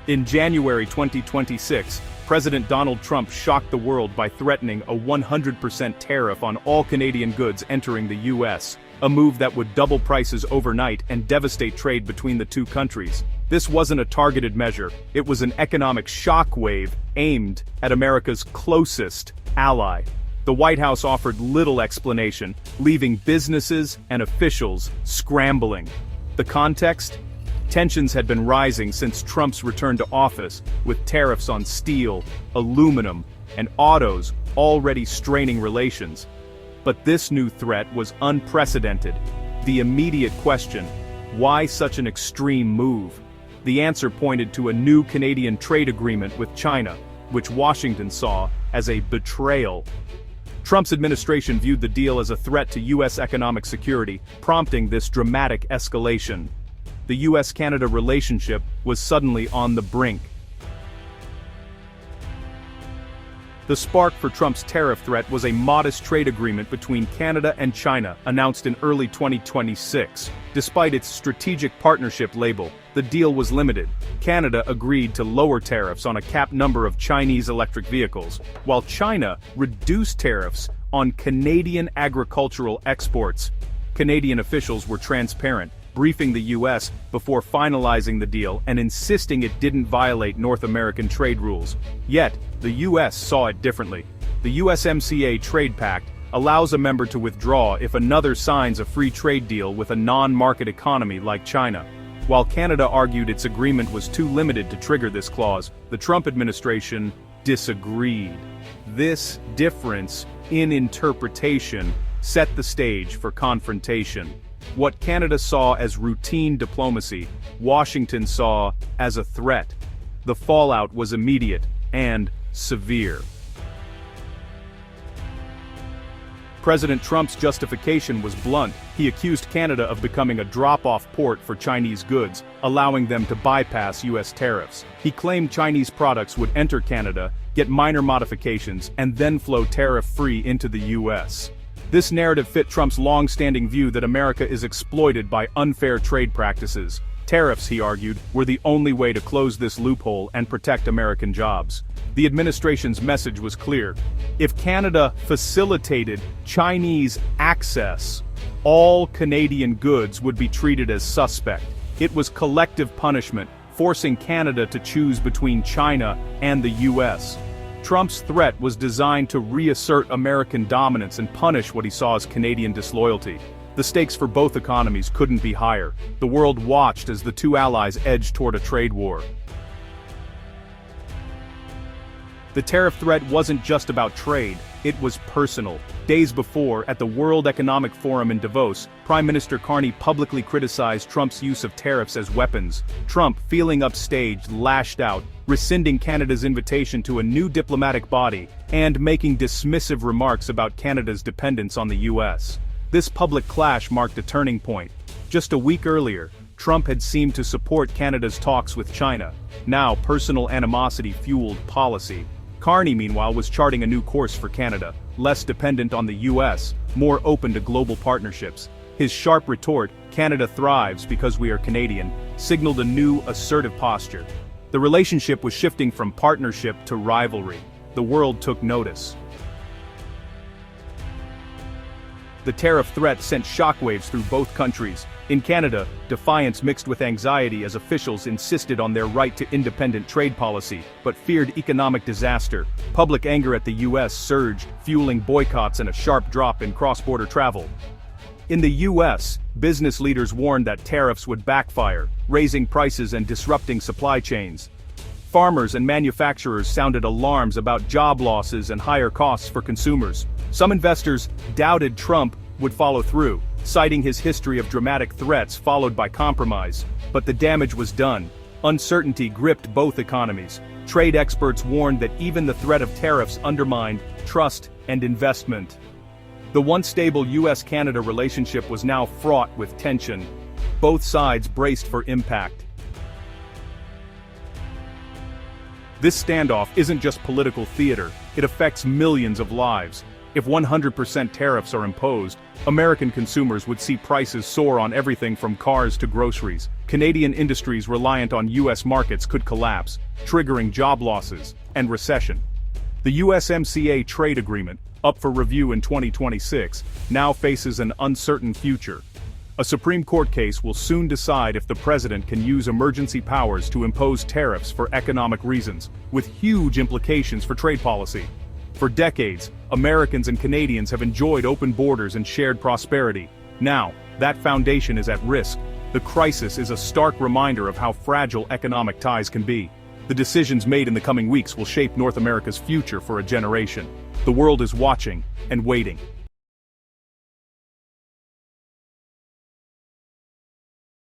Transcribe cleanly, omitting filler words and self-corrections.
In January 2026, President Donald Trump shocked the world by threatening a 100% tariff on all Canadian goods entering the U.S., a move that would double prices overnight and devastate trade between the two countries. This wasn't a targeted measure, it was an economic shockwave aimed at America's closest ally. The White House offered little explanation, leaving businesses and officials scrambling. The context? Tensions had been rising since Trump's return to office, with tariffs on steel, aluminum, and autos already straining relations. But this new threat was unprecedented. The immediate question: why such an extreme move? The answer pointed to a new Canadian trade agreement with China, which Washington saw as a betrayal. Trump's administration viewed the deal as a threat to U.S. economic security, prompting this dramatic escalation. The U.S.-Canada relationship was suddenly on the brink. The spark for Trump's tariff threat was a modest trade agreement between Canada and China, announced in early 2026. Despite its strategic partnership label, the deal was limited. Canada agreed to lower tariffs on a capped number of Chinese electric vehicles, while China reduced tariffs on Canadian agricultural exports. Canadian officials were transparent, briefing the U.S. before finalizing the deal and insisting it didn't violate North American trade rules. Yet, the U.S. saw it differently. The USMCA Trade Pact allows a member to withdraw if another signs a free trade deal with a non-market economy like China. While Canada argued its agreement was too limited to trigger this clause, the Trump administration disagreed. This difference in interpretation set the stage for confrontation. What Canada saw as routine diplomacy, Washington saw as a threat. The fallout was immediate and severe. President Trump's justification was blunt. He accused Canada of becoming a drop-off port for Chinese goods, allowing them to bypass U.S. tariffs. He claimed Chinese products would enter Canada, get minor modifications, and then flow tariff-free into the U.S. This narrative fit Trump's long-standing view that America is exploited by unfair trade practices. Tariffs, he argued, were the only way to close this loophole and protect American jobs. The administration's message was clear. If Canada facilitated Chinese access, all Canadian goods would be treated as suspect. It was collective punishment, forcing Canada to choose between China and the U.S. Trump's threat was designed to reassert American dominance and punish what he saw as Canadian disloyalty. The stakes for both economies couldn't be higher. The world watched as the two allies edged toward a trade war. The tariff threat wasn't just about trade, it was personal. Days before, at the World Economic Forum in Davos, Prime Minister Carney publicly criticized Trump's use of tariffs as weapons. Trump, feeling upstaged, lashed out, rescinding Canada's invitation to a new diplomatic body, and making dismissive remarks about Canada's dependence on the U.S. This public clash marked a turning point. Just a week earlier, Trump had seemed to support Canada's talks with China. Now, personal animosity fueled policy. Carney, meanwhile, was charting a new course for Canada, less dependent on the U.S., more open to global partnerships. His sharp retort, "Canada thrives because we are Canadian," signaled a new, assertive posture. The relationship was shifting from partnership to rivalry. The world took notice. The tariff threat sent shockwaves through both countries. In Canada, defiance mixed with anxiety as officials insisted on their right to independent trade policy, but feared economic disaster. Public anger at the U.S. surged, fueling boycotts and a sharp drop in cross-border travel. In the U.S., business leaders warned that tariffs would backfire, raising prices and disrupting supply chains. Farmers and manufacturers sounded alarms about job losses and higher costs for consumers. Some investors doubted Trump would follow through, citing his history of dramatic threats followed by compromise. But the damage was done. Uncertainty gripped both economies. Trade experts warned that even the threat of tariffs undermined trust and investment. The once stable U.S.-Canada relationship was now fraught with tension. Both sides braced for impact. This standoff isn't just political theater, it affects millions of lives. If 100% tariffs are imposed, American consumers would see prices soar on everything from cars to groceries. Canadian industries reliant on U.S. markets could collapse, triggering job losses and recession. The USMCA trade agreement, up for review in 2026, now faces an uncertain future. A Supreme Court case will soon decide if the president can use emergency powers to impose tariffs for economic reasons, with huge implications for trade policy. For decades, Americans and Canadians have enjoyed open borders and shared prosperity. Now, that foundation is at risk. The crisis is a stark reminder of how fragile economic ties can be. The decisions made in the coming weeks will shape North America's future for a generation. The world is watching and waiting.